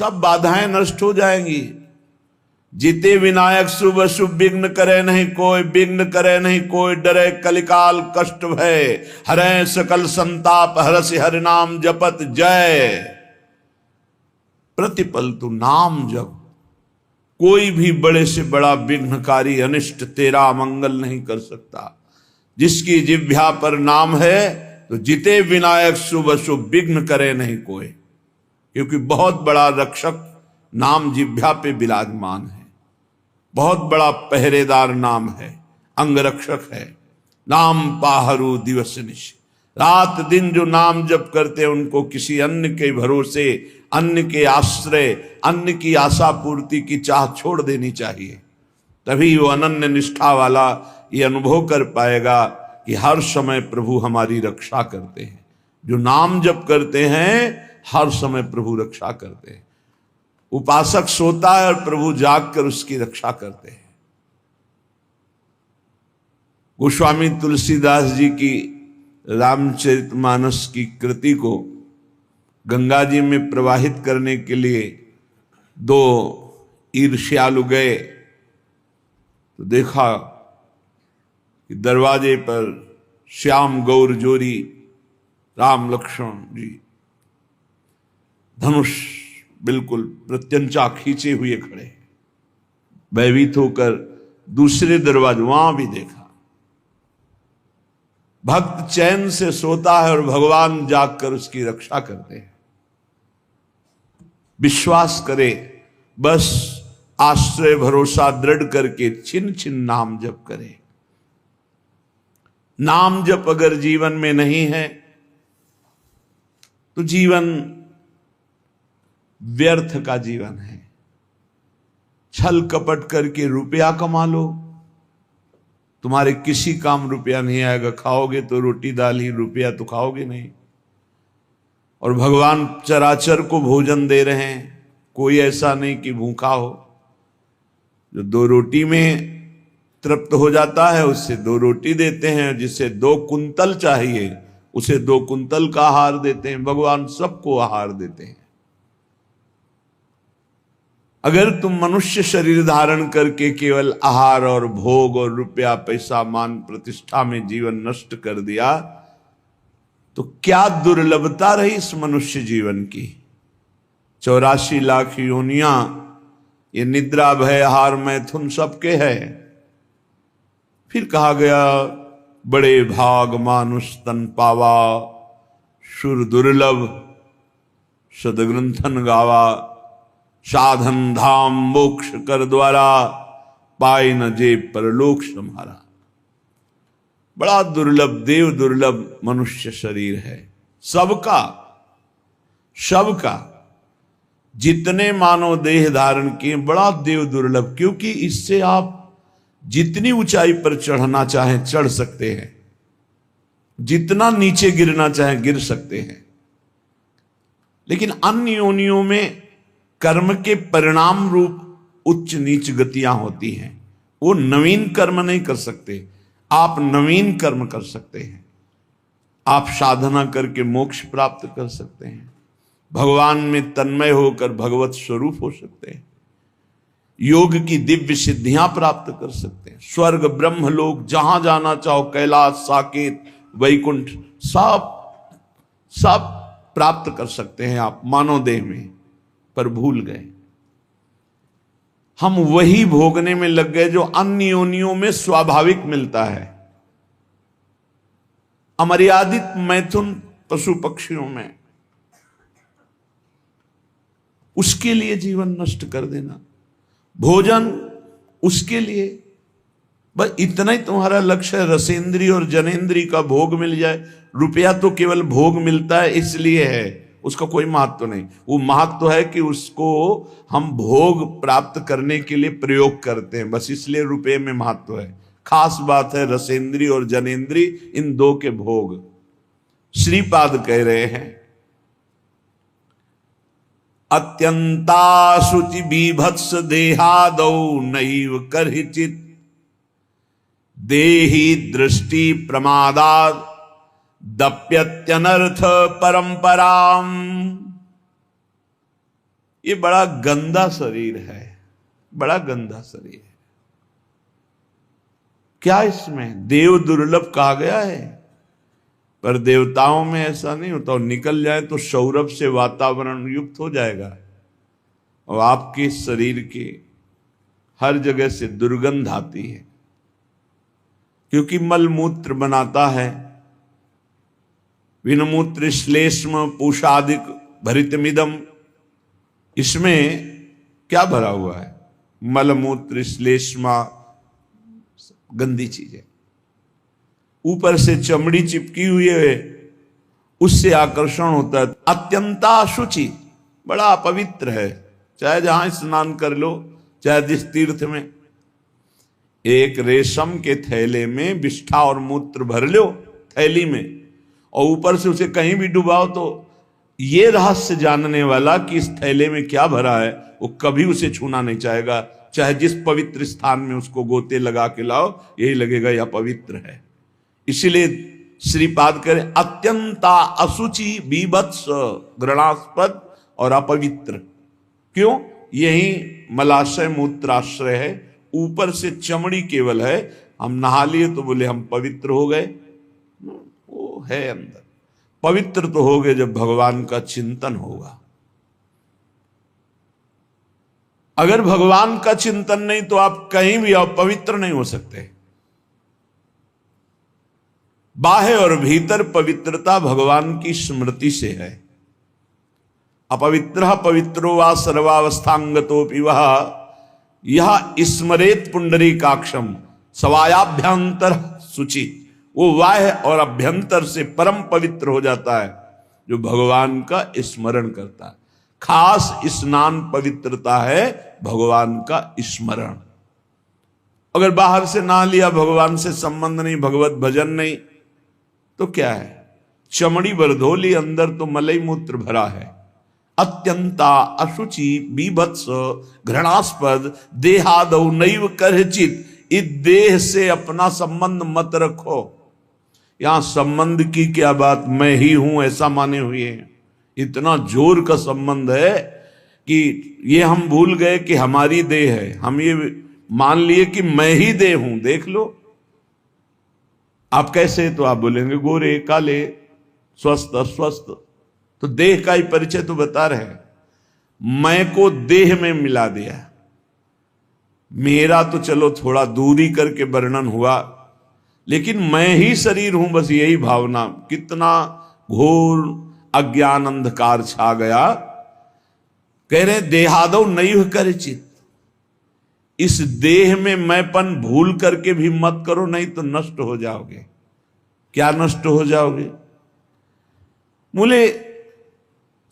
सब बाधाएं नष्ट हो जाएंगी। जीते विनायक शुभ अशुभ विघ्न करे नहीं कोई, विघ्न करे नहीं कोई, डरे कलिकाल कष्ट भय, हरे सकल संताप, हरसि हरि नाम जपत जय। प्रतिपल तू नाम जप, कोई भी बड़े से बड़ा विघ्नकारी अनिष्ट तेरा मंगल नहीं कर सकता। जिसकी जिह्वा पर नाम है तो जिते विनायक शुभ अशुभ विघ्न करे नहीं कोई, क्योंकि बहुत बड़ा रक्षक नाम जिह्वा पे विराजमान है, बहुत बड़ा पहरेदार नाम है, अंगरक्षक है। नाम पाहरू दिवस निश, रात दिन जो नाम जप करते हैं उनको किसी अन्य के भरोसे, अन्य के आश्रय, अन्य की आशा पूर्ति की चाह छोड़ देनी चाहिए। तभी वो अनन्य निष्ठा वाला ये अनुभव कर पाएगा कि हर समय प्रभु हमारी रक्षा करते हैं। जो नाम जप करते हैं हर समय प्रभु रक्षा करते हैं। उपासक सोता है और प्रभु जागकर उसकी रक्षा करते हैं। गोस्वामी तुलसीदास जी की रामचरितमानस की कृति को गंगा जी में प्रवाहित करने के लिए दो ईर्ष्यालु गए तो देखा कि दरवाजे पर श्याम गौर जोरी राम लक्ष्मण जी धनुष बिल्कुल प्रत्यंचा खींचे हुए खड़े, भयभीत होकर दूसरे दरवाजे वहां भी देखा। भक्त चैन से सोता है और भगवान जागकर उसकी रक्षा करते हैं। विश्वास करे, बस आश्रय भरोसा दृढ़ करके छिन छिन नाम जप करे। नाम जप अगर जीवन में नहीं है तो जीवन व्यर्थ का जीवन है। छल कपट करके रुपया कमा लो, तुम्हारे किसी काम रुपया नहीं आएगा। खाओगे तो रोटी दाल ही, रुपया तो खाओगे नहीं। और भगवान चराचर को भोजन दे रहे हैं, कोई ऐसा नहीं कि भूखा हो। जो दो रोटी में तृप्त हो जाता है उससे दो रोटी देते हैं, जिसे 2 कुंतल चाहिए उसे 2 कुंतल का आहार देते हैं। भगवान सबको आहार देते हैं। अगर तुम मनुष्य शरीर धारण करके केवल आहार और भोग और रुपया पैसा मान प्रतिष्ठा में जीवन नष्ट कर दिया तो क्या दुर्लभता रही इस मनुष्य जीवन की। 84 लाख योनियां, ये निद्रा भय आहार मैथुन सबके है। फिर कहा गया बड़े भाग मानुष तन पावा, सुर दुर्लभ सदग्रंथन गावा, साधन धाम मोक्ष कर द्वारा, पाए न जे परलोक सम्हारा। बड़ा दुर्लभ, देव दुर्लभ मनुष्य शरीर है। सबका जितने मानव देह धारण किए बड़ा देव दुर्लभ, क्योंकि इससे आप जितनी ऊंचाई पर चढ़ना चाहें चढ़ सकते हैं, जितना नीचे गिरना चाहें गिर सकते हैं। लेकिन अन्य योनियों में कर्म के परिणाम रूप उच्च नीच गतियां होती हैं। वो नवीन कर्म नहीं कर सकते, आप नवीन कर्म कर सकते हैं। आप साधना करके मोक्ष प्राप्त कर सकते हैं, भगवान में तन्मय होकर भगवत स्वरूप हो सकते हैं, योग की दिव्य सिद्धियां प्राप्त कर सकते हैं। स्वर्ग ब्रह्म लोक जहां जाना चाहो, कैलाश साकेत वैकुंठ सब प्राप्त कर सकते हैं आप मानव देह में। पर भूल गए, हम वही भोगने में लग गए जो अन्य योनियों में स्वाभाविक मिलता है। अमर्यादित मैथुन पशु पक्षियों में, उसके लिए जीवन नष्ट कर देना। भोजन उसके लिए, बस इतना ही तुम्हारा लक्ष्य है, रसेंद्री और जनेंद्री का भोग मिल जाए। रुपया तो केवल भोग मिलता है इसलिए है, उसका कोई महत्व नहीं। वो महत्व है कि उसको हम भोग प्राप्त करने के लिए प्रयोग करते हैं, बस इसलिए रुपये में महत्व है। खास बात है रसेंद्री और जनेंद्री, इन दो के भोग। श्रीपाद कह रहे हैं, अत्यंता शुचि बीभत्स देहादौ नैव करहिचित, देहि दृष्टि प्रमादात् दप्यत्यनर्थ परंपराम। ये बड़ा गंदा शरीर है, बड़ा गंदा शरीर है। क्या इसमें देव दुर्लभ कहा गया है, पर देवताओं में ऐसा नहीं होता। और निकल जाए तो सौरभ से वातावरण युक्त हो जाएगा और आपके शरीर के हर जगह से दुर्गंध आती है, क्योंकि मलमूत्र बनाता है। विनमूत्र श्लेष्म पूषादिक भरितमिदम, इसमें क्या भरा हुआ है? मलमूत्र श्लेष्मा, गंदी चीजें। ऊपर से चमड़ी चिपकी हुई है, उससे आकर्षण होता है। अत्यंता अशुचि, बड़ा अपवित्र है। चाहे जहां स्नान कर लो, चाहे जिस तीर्थ में, एक रेशम के थैले में विष्ठा और मूत्र भर लो थैली में, और ऊपर से उसे कहीं भी डुबाओ, तो ये रहस्य जानने वाला कि इस थैले में क्या भरा है, वो कभी उसे छूना नहीं चाहेगा। चाहे जिस पवित्र स्थान में उसको गोते लगा के लाओ, यही लगेगा यह पवित्र है। इसीलिए श्रीपाद करें अत्यंता अशुचि बीभत्स घृणास्पद और अपवित्र। क्यों? यही मलाशय मूत्राश्रय है, ऊपर से चमड़ी केवल है। हम नहा लिए तो बोले हम पवित्र हो गए, वो है अंदर। पवित्र तो हो गए जब भगवान का चिंतन होगा। अगर भगवान का चिंतन नहीं तो आप कहीं भी पवित्र नहीं हो सकते। बाह्य और भीतर पवित्रता भगवान की स्मृति से है। अपवित्र पवित्रो वा सर्वावस्थांगतोपि वह यह स्मरेत पुंडरीकाक्षम सवायाभ्यंतर शुचि। वो बाह्य और अभ्यंतर से परम पवित्र हो जाता है जो भगवान का स्मरण करता है। खास स्नान पवित्रता है भगवान का स्मरण। अगर बाहर से नहा लिया, भगवान से संबंध नहीं, भगवत भजन नहीं, तो क्या है? चमड़ी बरधोली, अंदर तो मलई मूत्र भरा है। अत्यंता अशुचि बीभत्स घृणास्पद देहादौ नैव करचित। इस देह से अपना संबंध मत रखो। यहां संबंध की क्या बात, मैं ही हूं ऐसा माने हुए हैं। इतना जोर का संबंध है कि ये हम भूल गए कि हमारी देह है। हम ये मान लिए कि मैं ही देह हूं। देख लो आप कैसे, तो आप बोलेंगे गोरे काले, स्वस्थ अस्वस्थ, तो देह का ही परिचय तो बता रहे हैं। मैं को देह में मिला दिया। मेरा तो चलो थोड़ा दूरी करके वर्णन हुआ, लेकिन मैं ही शरीर हूं, बस यही भावना। कितना घोर अज्ञान अंधकार छा गया। कह रहे देहादौ नैव करचित। इस देह में मैंपन भूल करके भी मत करो, नहीं तो नष्ट हो जाओगे। क्या नष्ट हो जाओगे? बोले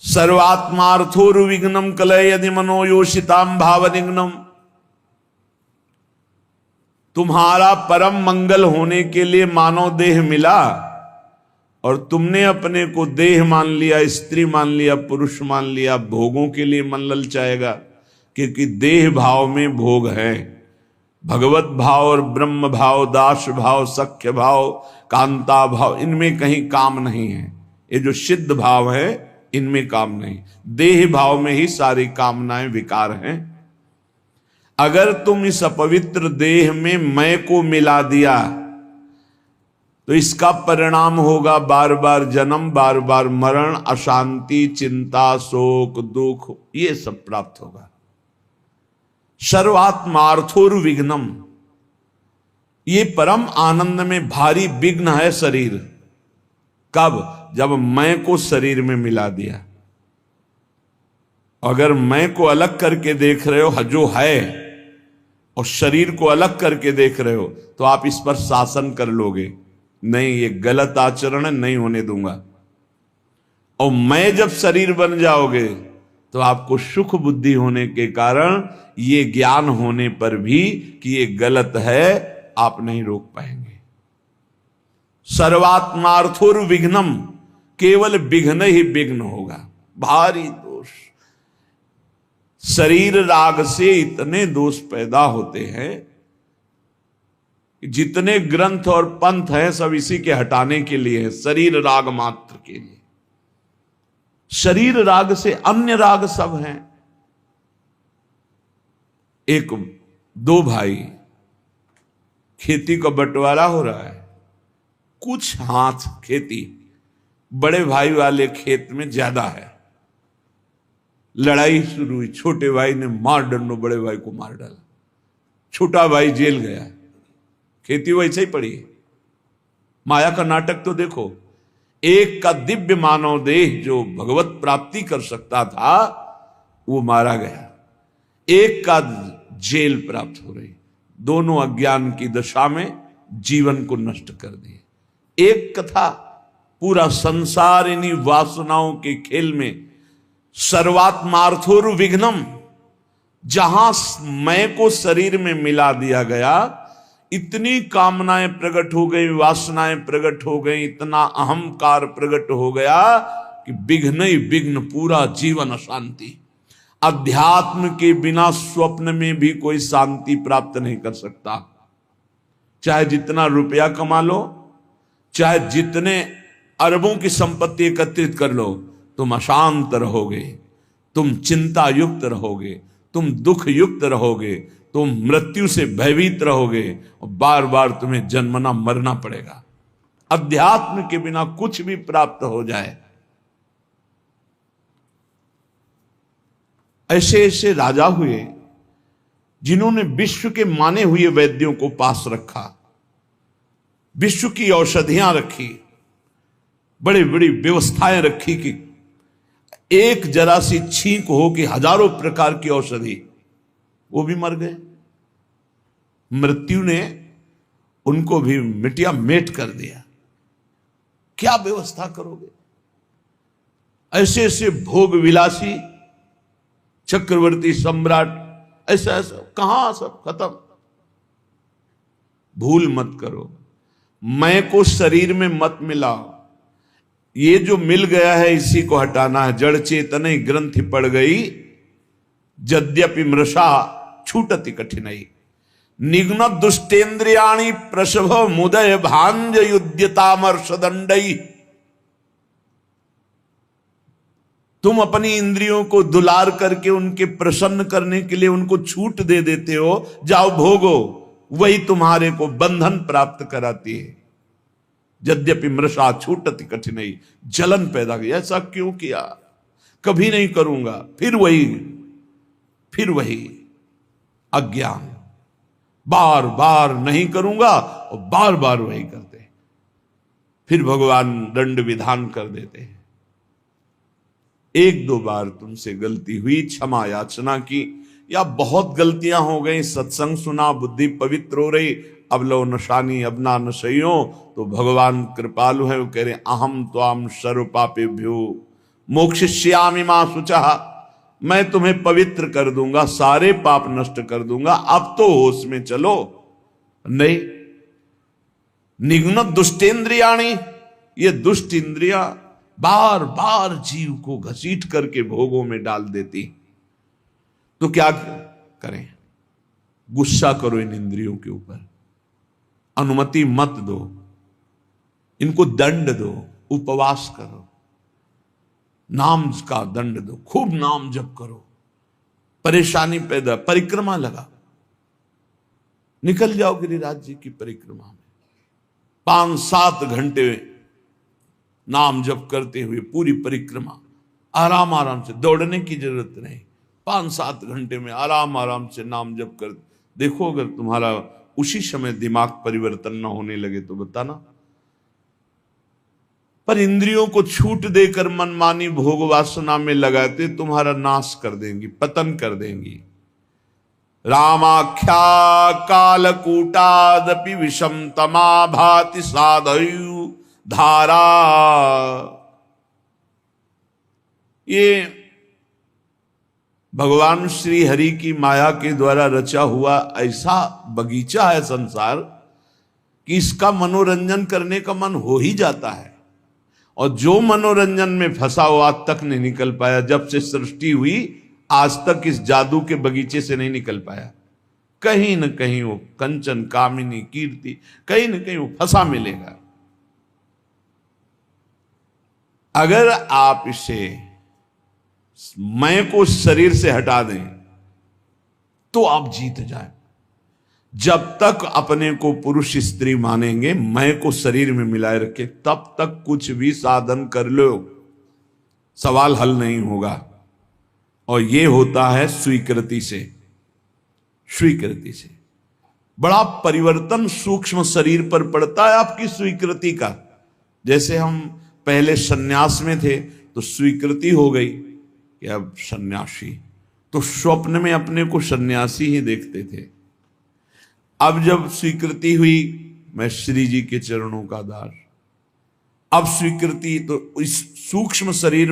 सर्वात्मार्थोरुविघ्नम कलय यदि मनोयोषिताम भावनिघ्नम। तुम्हारा परम मंगल होने के लिए मानव देह मिला और तुमने अपने को देह मान लिया, स्त्री मान लिया, पुरुष मान लिया। भोगों के लिए मन ललचाएगा, क्योंकि देह भाव में भोग है। भगवत भाव और ब्रह्म भाव, दास भाव, सख्य भाव, कांता भाव, इनमें कहीं काम नहीं है। ये जो सिद्ध भाव है इनमें काम नहीं। देह भाव में ही सारी कामनाएं विकार हैं। अगर तुम इस अपवित्र देह में मैं को मिला दिया तो इसका परिणाम होगा बार बार जन्म, बार बार मरण, अशांति, चिंता, शोक, दुख, ये सब प्राप्त होगा। सर्वात्मार्थोर्विघ्नम, ये परम आनंद में भारी विघ्न है शरीर। कब? जब मैं को शरीर में मिला दिया। अगर मैं को अलग करके देख रहे हो जो है, और शरीर को अलग करके देख रहे हो, तो आप इस पर शासन कर लोगे। नहीं, ये गलत आचरण है, नहीं होने दूंगा। और मैं जब शरीर बन जाओगे तो आपको सुख बुद्धि होने के कारण ये ज्ञान होने पर भी कि ये गलत है, आप नहीं रोक पाएंगे। सर्वात्मार्थोर्विघ्नम, केवल विघ्न ही विघ्न होगा, भारी दोष। शरीर राग से इतने दोष पैदा होते हैं, जितने ग्रंथ और पंथ हैं सब इसी के हटाने के लिए है, शरीर राग मात्र के लिए। शरीर राग से अन्य राग सब हैं। एक दो भाई, खेती का बंटवारा हो रहा है, कुछ हाथ खेती बड़े भाई वाले खेत में ज्यादा है। लड़ाई शुरू हुई, छोटे भाई ने मार डंडो बड़े भाई को मार डाला, छोटा भाई जेल गया, खेती वैसे ही पड़ी है। माया का नाटक तो देखो, एक का दिव्य मानव देह जो भगवत प्राप्ति कर सकता था वो मारा गया, एक का जेल प्राप्त हो रही, दोनों अज्ञान की दशा में जीवन को नष्ट कर दिए। एक कथा, पूरा संसार इन्हीं वासनाओं के खेल में, सर्वात्मार्थोर विघ्नम, जहां मैं को शरीर में मिला दिया गया, इतनी कामनाएं प्रकट हो गई, वासनाएं प्रकट हो गई, इतना अहंकार प्रकट हो गया कि विघ्न ही विघ्न, पूरा जीवन अशांति। अध्यात्म के बिना स्वप्न में भी कोई शांति प्राप्त नहीं कर सकता। चाहे जितना रुपया कमा लो, चाहे जितने अरबों की संपत्ति एकत्रित कर लो, तुम अशांत रहोगे, तुम चिंता युक्त रहोगे, तुम दुख युक्त रहोगे, तुम मृत्यु से भयभीत रहोगे और बार बार तुम्हें जन्मना मरना पड़ेगा। अध्यात्म के बिना कुछ भी प्राप्त हो जाए। ऐसे ऐसे राजा हुए जिन्होंने विश्व के माने हुए वैद्यों को पास रखा, विश्व की औषधियां रखी, बड़ी बड़ी व्यवस्थाएं रखी कि एक जरा सी छींक हो कि हजारों प्रकार की औषधि, वो भी मर गए। मृत्यु ने उनको भी मिटिया मेट कर दिया। क्या व्यवस्था करोगे? ऐसे ऐसे भोग विलासी चक्रवर्ती सम्राट, ऐसा ऐसा कहां सब खत्म। भूल मत करो, मैं को शरीर में मत मिलाओ। ये जो मिल गया है इसी को हटाना है। जड़ चेतन ग्रंथि पड़ गई, यद्यपि मृषा छूटति कठिनाई। निघ्न दुष्टेन्द्रियाणि प्रसभ मुदय भांज युद्यतामर्ष दंडई। तुम अपनी इंद्रियों को दुलार करके उनके प्रसन्न करने के लिए उनको छूट दे देते हो, जाओ भोगो, वही तुम्हारे को बंधन प्राप्त कराती है। यद्यपि मृषा छूटति कठिनाई, जलन पैदा की। ऐसा क्यों किया? कभी नहीं करूंगा, फिर वही अज्ञान, बार बार नहीं करूंगा और बार बार वही करते। फिर भगवान दंड विधान कर देते हैं। एक दो बार तुमसे गलती हुई, क्षमा याचना की, या बहुत गलतियां हो गई, सत्संग सुना, बुद्धि पवित्र हो रही, अब लो नशानी अब ना नशइयो, तो भगवान कृपालु है, वो कह रहे अहम त्वाम सर्व पापेभ्यो मोक्षयिष्यामि मा शुचः। मैं तुम्हें पवित्र कर दूंगा, सारे पाप नष्ट कर दूंगा, अब तो होश में चलो। नहीं, निघ्न दुष्टेन्द्रियाणि, ये दुष्ट इंद्रिया बार बार जीव को घसीट करके भोगों में डाल देती। तो क्या करें? गुस्सा करो इन इंद्रियों के ऊपर, अनुमति मत दो, इनको दंड दो, उपवास करो, नाम का दंड दो, खूब नाम जप करो, परेशानी पैदा, परिक्रमा लगा, निकल जाओ गिरिराज जी की परिक्रमा में, 5-7 घंटे नाम जप करते हुए पूरी परिक्रमा, आराम आराम से, दौड़ने की जरूरत नहीं, 5-7 घंटे में आराम आराम से नाम जप कर देखो। अगर तुम्हारा उसी समय दिमाग परिवर्तन न होने लगे तो बताना। पर इंद्रियों को छूट देकर मनमानी भोग वासना में लगाते तुम्हारा नाश कर देंगी, पतन कर देंगी। रामाख्या कालकूटादपि विषम तमा भाति साधयु धारा। ये भगवान श्री हरि की माया के द्वारा रचा हुआ ऐसा बगीचा है संसार कि इसका मनोरंजन करने का मन हो ही जाता है। और जो मनोरंजन में फंसा हुआ आज तक नहीं निकल पाया, जब से सृष्टि हुई आज तक इस जादू के बगीचे से नहीं निकल पाया। कहीं न कहीं वो कंचन कामिनी कीर्ति, कहीं न कहीं वो फंसा मिलेगा। अगर आप इसे मैं को शरीर से हटा दें तो आप जीत जाए। जब तक अपने को पुरुष स्त्री मानेंगे, मैं को शरीर में मिलाए रखे, तब तक कुछ भी साधन कर लो, सवाल हल नहीं होगा। और ये होता है स्वीकृति से। स्वीकृति से बड़ा परिवर्तन सूक्ष्म शरीर पर पड़ता है आपकी स्वीकृति का। जैसे हम पहले सन्यास में थे तो स्वीकृति हो गई कि अब सन्यासी, तो स्वप्न में अपने को सन्यासी ही देखते थे। अब जब स्वीकृति हुई, मैं श्री जी के चरणों का दास, अब स्वीकृति, तो इस सूक्ष्म शरीर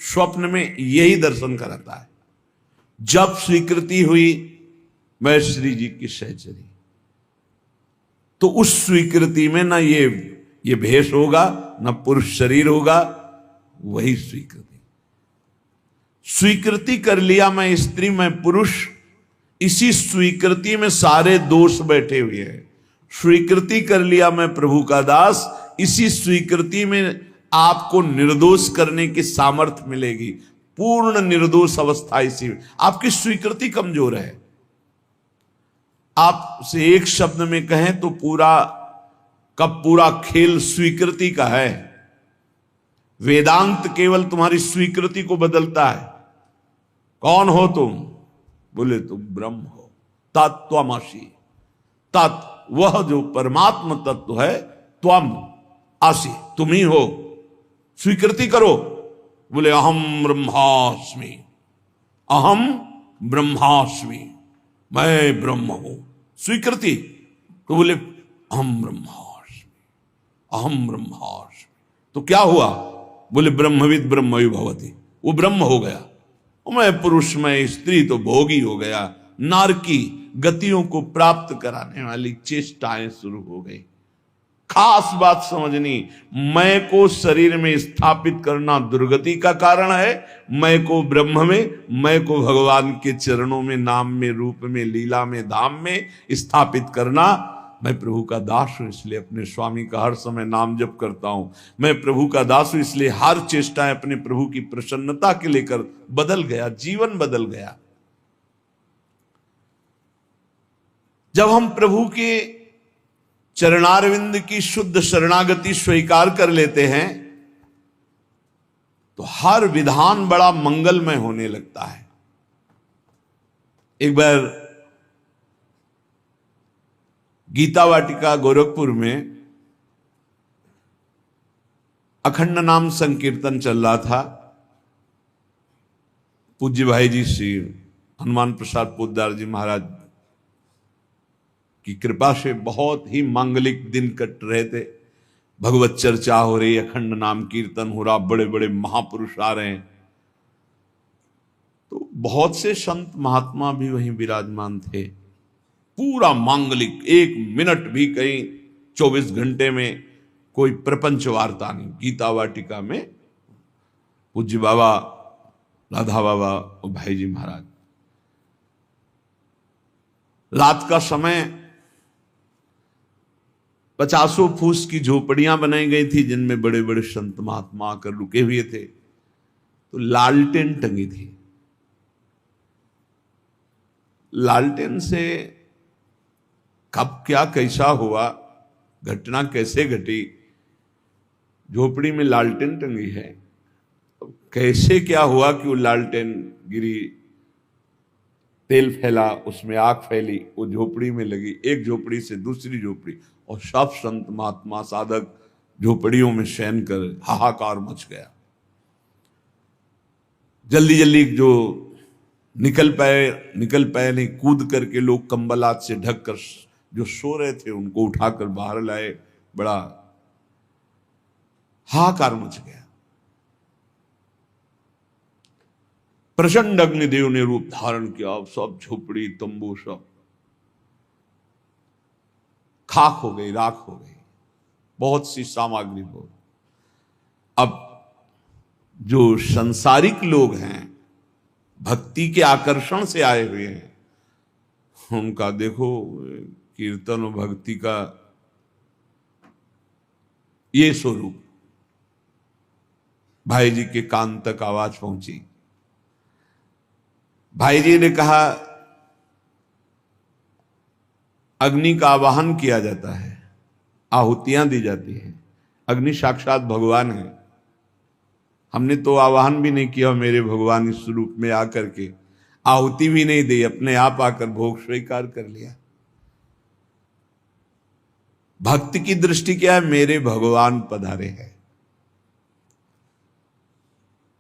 स्वप्न में यही दर्शन कराता है। जब स्वीकृति हुई, मैं श्री जी की सहचरी, तो उस स्वीकृति में ना ये भेष होगा, ना पुरुष शरीर होगा, वही स्वीकृति। स्वीकृति कर लिया मैं स्त्री मैं पुरुष, इसी स्वीकृति में सारे दोष बैठे हुए हैं। स्वीकृति कर लिया मैं प्रभु का दास, इसी स्वीकृति में आपको निर्दोष करने की सामर्थ्य मिलेगी। पूर्ण निर्दोष अवस्था इसी में। आपकी स्वीकृति कमजोर है। आपसे एक शब्द में कहें तो पूरा का पूरा खेल स्वीकृति का है। वेदांत केवल तुम्हारी स्वीकृति को बदलता है। कौन हो तुम? बोले तुम ब्रह्म हो, तत्त्वमसि। तत् वह जो परमात्म तत्व है, त्वम आसि तुम ही हो। स्वीकृति करो। बोले अहम ब्रह्मास्मि, अहम ब्रह्मास्मि, मैं ब्रह्म हूं। स्वीकृति तो बोले अहम ब्रह्मास्मि, अहम ब्रह्मास्मि। तो क्या हुआ? बोले ब्रह्मविद ब्रह्मयु भवति, वो ब्रह्म हो गया। मैं पुरुष मैं स्त्री तो भोगी हो गया। नारकी गतियों को प्राप्त कराने वाली चेष्टाएं शुरू हो गई। खास बात समझनी, मैं को शरीर में स्थापित करना दुर्गति का कारण है। मैं को ब्रह्म में, मैं को भगवान के चरणों में, नाम में, रूप में, लीला में, धाम में स्थापित करना। मैं प्रभु का दास हूं, इसलिए अपने स्वामी का हर समय नाम जप करता हूं। मैं प्रभु का दास हूं, इसलिए हर चेष्टाएं अपने प्रभु की प्रसन्नता के लेकर बदल गया, जीवन बदल गया। जब हम प्रभु के चरणारविंद की शुद्ध शरणागति स्वीकार कर लेते हैं तो हर विधान बड़ा मंगलमय होने लगता है। एक बार गीता वाटिका गोरखपुर में अखंड नाम संकीर्तन चल रहा था। पूज्य भाई जी श्री हनुमान प्रसाद पोद्दार जी महाराज की कृपा से बहुत ही मांगलिक दिन कट रहे थे। भगवत चर्चा हो रही, अखंड नाम कीर्तन हो रहा, बड़े बड़े महापुरुष आ रहे हैं। तो बहुत से संत महात्मा भी वहीं विराजमान थे। पूरा मांगलिक, एक मिनट भी कहीं 24 घंटे में कोई प्रपंच वार्ता नहीं। गीता वाटिका में पूज्य बाबा, राधा बाबा और भाई जी महाराज। रात का समय 50 फूस की झोपड़ियां बनाई गई थी जिनमें बड़े बड़े संत महात्मा आकर रुके हुए थे। तो लालटेन टंगी थी। लालटेन से कब क्या कैसा हुआ, घटना कैसे घटी, झोपड़ी में लालटेन टंगी है, कैसे क्या हुआ कि वो लालटेन गिरी, तेल फैला, उसमें आग फैली, वो झोपड़ी में लगी, एक झोपड़ी से दूसरी झोपड़ी, और सब संत महात्मा साधक झोपड़ियों में शयन कर हाहाकार मच गया। जल्दी जल्दी जो निकल पाए नहीं, कूद करके लोग कंबलात से ढक कर जो सो रहे थे उनको उठाकर बाहर लाए। बड़ा हाहाकार मच गया। प्रचंड अग्निदेव ने रूप धारण किया। सब झोपड़ी तंबू सब खाक हो गई, राख हो गई, बहुत सी सामग्री हो। अब जो संसारिक लोग हैं, भक्ति के आकर्षण से आए हुए हैं, उनका देखो कीर्तन और भक्ति का ये स्वरूप। भाई जी के कान तक आवाज पहुंची। भाई जी ने कहा अग्नि का आवाहन किया जाता है, आहुतियां दी जाती हैं। अग्नि साक्षात भगवान है। हमने तो आवाहन भी नहीं किया, मेरे भगवान इस रूप में आकर के आहुति भी नहीं दी, अपने आप आकर भोग स्वीकार कर लिया। भक्ति की दृष्टि क्या है? मेरे भगवान पधारे हैं।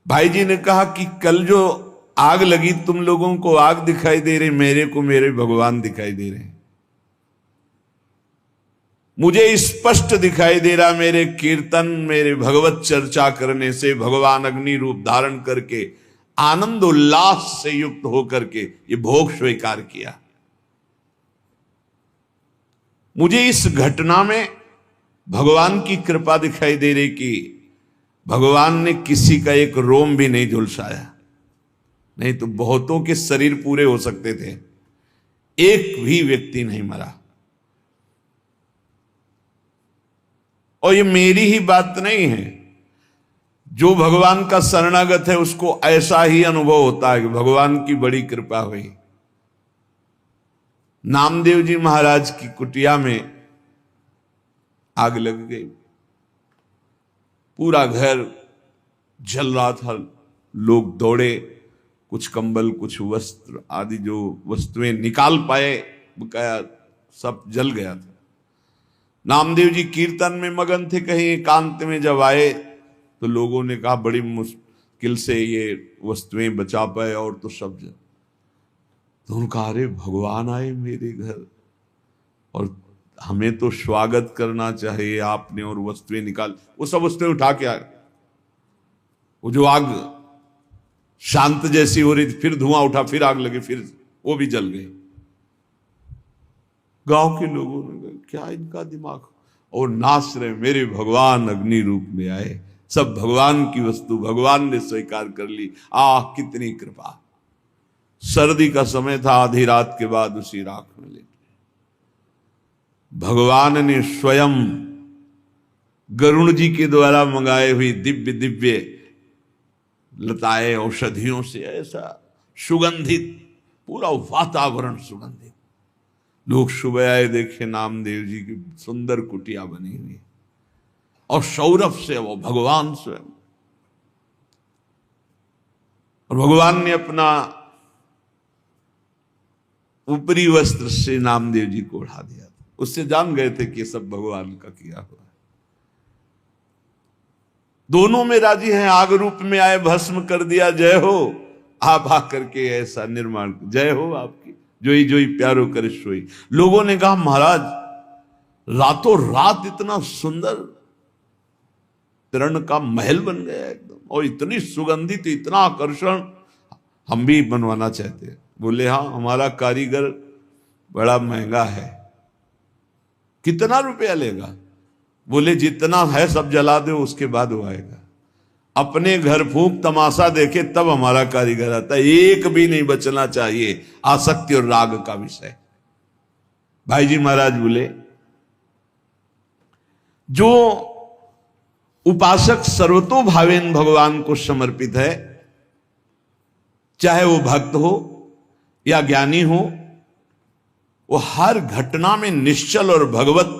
भाई जी ने कहा कि कल जो आग लगी, तुम लोगों को आग दिखाई दे रही, मेरे को मेरे भगवान दिखाई दे रहे हैं। मुझे स्पष्ट दिखाई दे रहा, मेरे कीर्तन, मेरे भगवत चर्चा करने से भगवान अग्नि रूप धारण करके आनंद उल्लास से युक्त होकर के ये भोग स्वीकार किया। मुझे इस घटना में भगवान की कृपा दिखाई दे रही कि भगवान ने किसी का एक रोम भी नहीं झुलसाया, नहीं तो बहुतों के शरीर पूरे हो सकते थे, एक भी व्यक्ति नहीं मरा। और ये मेरी ही बात नहीं है, जो भगवान का शरणागत है उसको ऐसा ही अनुभव होता है कि भगवान की बड़ी कृपा हुई। नामदेव जी महाराज की कुटिया में आग लग गई, पूरा घर जल रहा था। लोग दौड़े, कुछ कंबल, कुछ वस्त्र आदि जो वस्तुएं निकाल पाए, बकाया सब जल गया था। नामदेव जी कीर्तन में मगन थे, कहीं एकांत में जब आए तो लोगों ने कहा बड़ी मुश्किल से ये वस्तुएं बचा पाए, और तो सब जल। तो उनका अरे भगवान आए मेरे घर, और हमें तो स्वागत करना चाहिए आपने, और वस्तुएं निकाल, वो सब वस्तुएं उठा के आए। वो जो आग शांत जैसी हो रही थी, फिर धुआं उठा, फिर आग लगी, फिर वो भी जल गई। गांव के लोगों ने कहा क्या इनका दिमाग, और नाच रहे, मेरे भगवान अग्नि रूप में आए, सब भगवान की वस्तु भगवान ने स्वीकार कर ली। आह कितनी कृपा। सर्दी का समय था, आधी रात के बाद उसी राख में लेटे भगवान ने स्वयं गरुण जी के द्वारा मंगाए हुई दिव्य दिव्य लताएं औषधियों से ऐसा सुगंधित, पूरा वातावरण सुगंधित। लोग सुबह आए, देखे नामदेव जी की सुंदर कुटिया बनी हुई, और सौरभ से वो भगवान स्वयं। और भगवान ने अपना ऊपरी वस्त्र से नामदेव जी को उड़ा दिया था। उससे जान गए थे कि सब भगवान का किया हुआ है। दोनों में राजी हैं, आग रूप में आए, भस्म कर दिया, जय हो। आप आकर के ऐसा निर्माण, जय हो आपकी, जोई जोई प्यारो करे सोई। लोगों ने कहा महाराज रातों रात इतना सुंदर तरण का महल बन गया एकदम, और इतनी सुगंधित, इतना आकर्षण, हम भी बनवाना चाहते हैं। बोले हाँ, हमारा कारीगर बड़ा महंगा है। कितना रुपया लेगा? बोले जितना है सब जला दो, उसके बाद वो आएगा। अपने घर फूंक तमाशा देखे तब हमारा कारीगर आता है, एक भी नहीं बचना चाहिए। आसक्ति और राग का विषय। भाई जी महाराज बोले जो उपासक सर्वतोभावेन भगवान को समर्पित है, चाहे वो भक्त हो या ज्ञानी हो, वो हर घटना में निश्चल और भगवत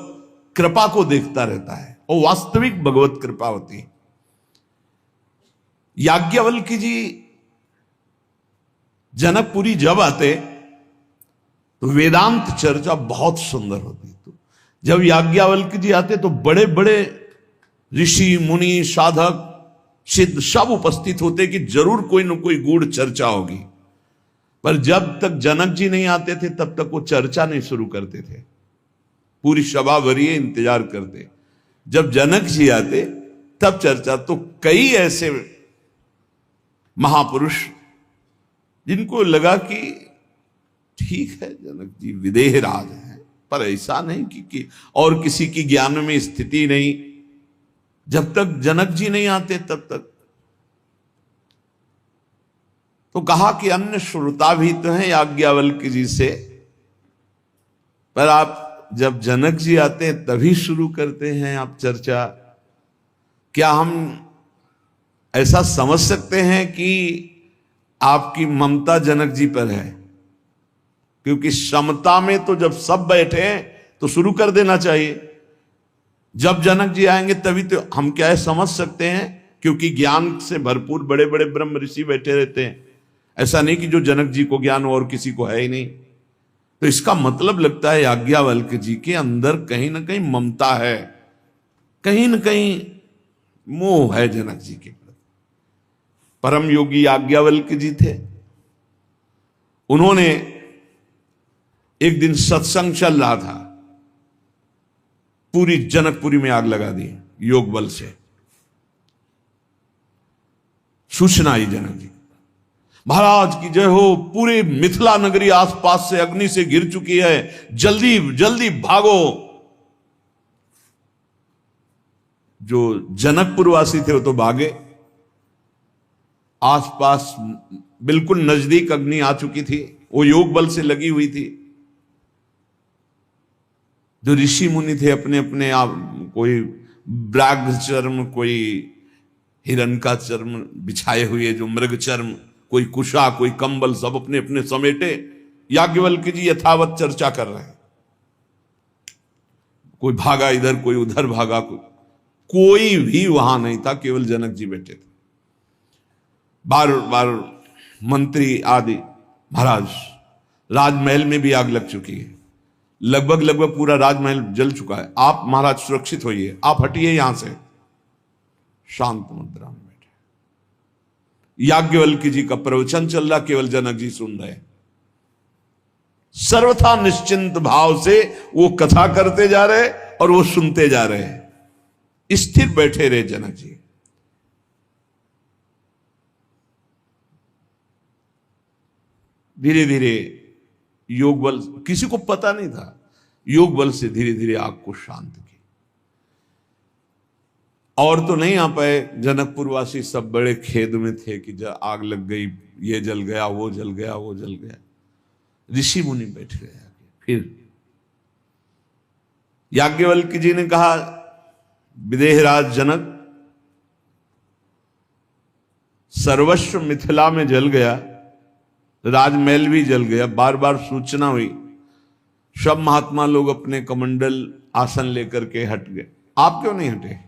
कृपा को देखता रहता है, और वास्तविक भगवत कृपा होती है। याज्ञवल्क्य जी जनकपुरी जब आते तो वेदांत चर्चा बहुत सुंदर होती। तो जब याज्ञवल्क्य जी आते तो बड़े बड़े ऋषि मुनि साधक सिद्ध सब उपस्थित होते कि जरूर कोई न कोई गूढ़ चर्चा होगी। पर जब तक जनक जी नहीं आते थे तब तक वो चर्चा नहीं शुरू करते थे, पूरी सभा भरिए इंतजार करते। जब जनक जी आते तब चर्चा। तो कई ऐसे महापुरुष जिनको लगा कि ठीक है जनक जी विदेह राज हैं, पर ऐसा नहीं कि और किसी की ज्ञान में स्थिति नहीं। जब तक जनक जी नहीं आते तब तक तो कहा कि अन्य श्रोता भी तो हैं याज्ञवल्क्य जी से, पर आप जब जनक जी आते हैं तभी शुरू करते हैं आप चर्चा। क्या हम ऐसा समझ सकते हैं कि आपकी ममता जनक जी पर है? क्योंकि समता में तो जब सब बैठे हैं तो शुरू कर देना चाहिए। जब जनक जी आएंगे तभी तो हम क्या है समझ सकते हैं, क्योंकि ज्ञान से भरपूर बड़े बड़े ब्रह्म ऋषि बैठे रहते हैं। ऐसा नहीं कि जो जनक जी को ज्ञान हो और किसी को है ही नहीं। तो इसका मतलब लगता है याज्ञवल्क्य जी के अंदर कहीं ना कहीं ममता है, कहीं ना कहीं मोह है जनक जी के प्रति। परम योगी याज्ञवल्क्य जी थे। उन्होंने एक दिन सत्संग चल रहा था, पूरी जनकपुरी में आग लगा दी योग बल से। सूचना आई जनक जी, महाराज की जय हो, पूरी मिथिला नगरी आसपास से अग्नि से घिर चुकी है, जल्दी जल्दी भागो। जो जनकपुरवासी थे वो तो भागे, आसपास बिल्कुल नजदीक अग्नि आ चुकी थी, वो योग बल से लगी हुई थी। जो ऋषि मुनि थे अपने अपने आप, कोई व्याघ्र चर्म, कोई हिरण का चर्म बिछाए हुए, जो मृग चर्म, कोई कुशा, कोई कंबल, सब अपने अपने समेटे याज्ञवल्क्य जी यथावत चर्चा कर रहे हैं। कोई भागा इधर, कोई उधर भागा, कोई भी वहां नहीं था, केवल जनक जी बैठे थे। बार बार मंत्री आदि, महाराज राजमहल में भी आग लग चुकी है, लगभग पूरा राजमहल जल चुका है, आप महाराज सुरक्षित होइए, आप हटिए यहां से। शांत मुद्रा में बैठे याज्ञवल्क्य जी का प्रवचन चल रहा, केवल जनक जी सुन रहे। सर्वथा निश्चिंत भाव से वो कथा करते जा रहे और वो सुनते जा रहे, स्थिर बैठे रहे जनक जी। धीरे धीरे योग बल, किसी को पता नहीं था, योग बल से धीरे धीरे आग को शांत की। और तो नहीं आ पाए, जनकपुरवासी सब बड़े खेद में थे कि जब आग लग गई, ये जल गया, वो जल गया, वो जल गया। ऋषि मुनि बैठ गए आगे। फिर याज्ञवल्क्य जी ने कहा, विदेहराज जनक, सर्वस्व मिथिला में जल गया, राजमहल भी जल गया, बार बार सूचना हुई, सब महात्मा लोग अपने कमंडल आसन लेकर के हट गए, आप क्यों नहीं हटे?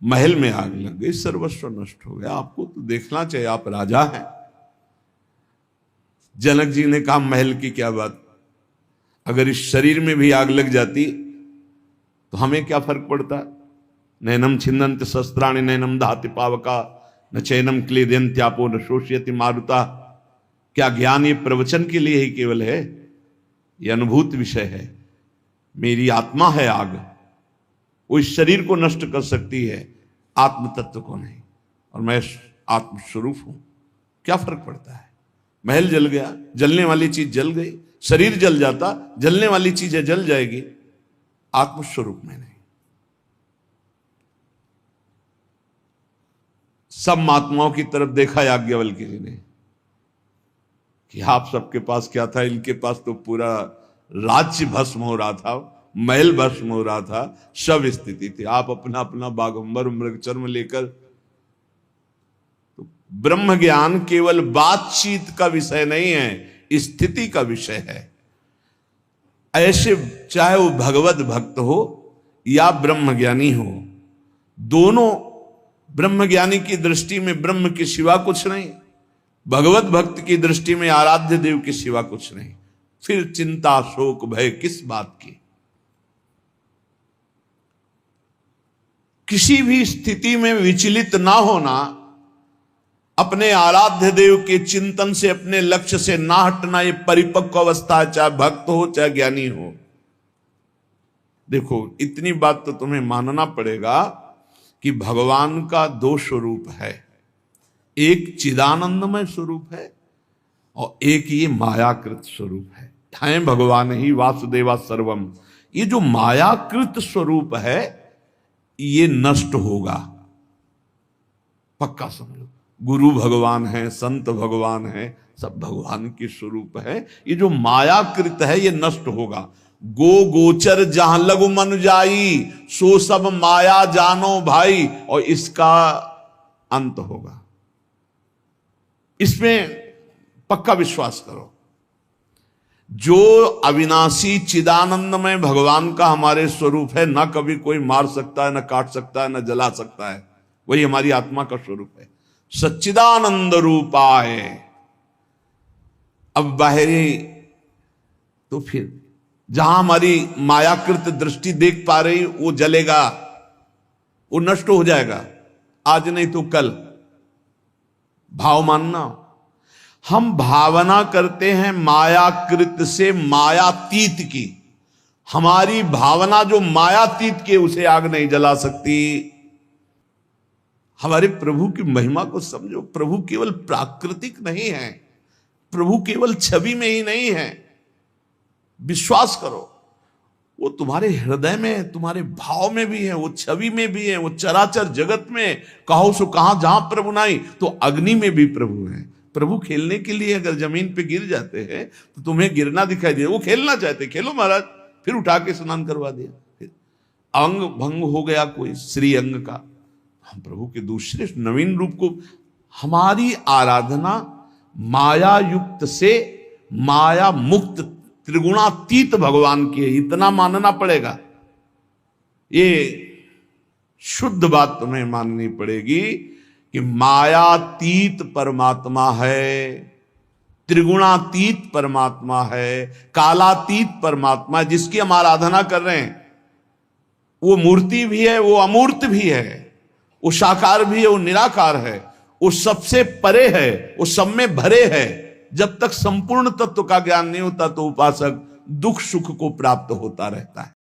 महल में आग लग गई, सर्वस्व नष्ट हो गया, आपको तो देखना चाहिए, आप राजा हैं। जनक जी ने कहा, महल की क्या बात, अगर इस शरीर में भी आग लग जाती तो हमें क्या फर्क पड़ता? नैनम छिन्नन्ति शस्त्राणि नैनम दहति पावका न चैनम क्लेदयन्त्यापो न शोषयति मारुता। क्या ज्ञान ये प्रवचन के लिए ही केवल है? ये अनुभूत विषय है। मेरी आत्मा है आग, वो इस शरीर को नष्ट कर सकती है, आत्म तत्व को नहीं, और मैं आत्मस्वरूप हूं, क्या फर्क पड़ता है? महल जल गया, जलने वाली चीज जल गई, शरीर जल जाता, जलने वाली चीजें जल जाएगी, आत्मस्वरूप में नहीं। सब महात्माओं की तरफ देखा याज्ञवल्क्य जी ने कि आप सबके पास क्या था, इनके पास तो पूरा राज्य भस्म हो रहा था, महल भस्म हो रहा था, सब स्थिति थी, आप अपना अपना बागंबर मृगचर्म लेकर। तो ब्रह्म ज्ञान केवल बातचीत का विषय नहीं है, स्थिति का विषय है। ऐसे चाहे वो भगवत भक्त हो या ब्रह्म ज्ञानी हो, दोनों ब्रह्म ज्ञानी की दृष्टि में ब्रह्म के सिवा कुछ नहीं, भगवत भक्त की दृष्टि में आराध्य देव के सिवा कुछ नहीं, फिर चिंता शोक भय किस बात की? किसी भी स्थिति में विचलित ना होना, अपने आराध्य देव के चिंतन से, अपने लक्ष्य से ना हटना, ये परिपक्व अवस्था है, चाहे भक्त हो चाहे ज्ञानी हो। देखो, इतनी बात तो तुम्हें मानना पड़ेगा कि भगवान का दो स्वरूप है, एक चिदानंदमय स्वरूप है और एक ये मायाकृत स्वरूप है। हैं भगवान ही वासुदेवा सर्वम। ये जो मायाकृत स्वरूप है ये नष्ट होगा, पक्का समझो। गुरु भगवान है, संत भगवान है, सब भगवान के स्वरूप है। ये जो मायाकृत है ये नष्ट होगा। गो गोचर जहां लघु मन जाई, सो सब माया जानो भाई, और इसका अंत होगा। इसमें पक्का विश्वास करो। जो अविनाशी चिदानंदमय भगवान का हमारे स्वरूप है, ना कभी कोई मार सकता है, ना काट सकता है, ना जला सकता है, वही हमारी आत्मा का स्वरूप है। सच्चिदानंद रूपाय। अब बाहरी तो फिर जहां हमारी मायाकृत दृष्टि देख पा रही वो जलेगा, वो नष्ट हो जाएगा, आज नहीं तो कल। भाव मानना, हम भावना करते हैं मायाकृत से मायातीत की। हमारी भावना जो मायातीत की, उसे आग नहीं जला सकती। हमारे प्रभु की महिमा को समझो। प्रभु केवल प्राकृतिक नहीं है, प्रभु केवल छवि में ही नहीं है। विश्वास करो, वो तुम्हारे हृदय में, तुम्हारे भाव में भी है, वो छवि में भी है, वो चराचर जगत में कहो सो कहां, जहां प्रभु नहीं तो अग्नि में भी प्रभु है। प्रभु खेलने के लिए अगर जमीन पे गिर जाते हैं तो तुम्हें गिरना दिखाई दे, वो खेलना चाहते, खेलो महाराज, फिर उठा के स्नान करवा दिया। फिर अंग भंग हो गया कोई श्री अंग का, हम प्रभु के दूसरे नवीन रूप को, हमारी आराधना माया युक्त से माया मुक्त त्रिगुणातीत भगवान की है, इतना मानना पड़ेगा। ये शुद्ध बात तुम्हें माननी पड़ेगी कि मायातीत परमात्मा है, त्रिगुणातीत परमात्मा है, कालातीत परमात्मा है, जिसकी हम आराधना कर रहे हैं। वो मूर्ति भी है, वो अमूर्त भी है, वो साकार भी है, वो निराकार है, वो सबसे परे है, वो सब में भरे है। जब तक संपूर्ण तत्व का ज्ञान नहीं होता तो उपासक दुख सुख को प्राप्त होता रहता है।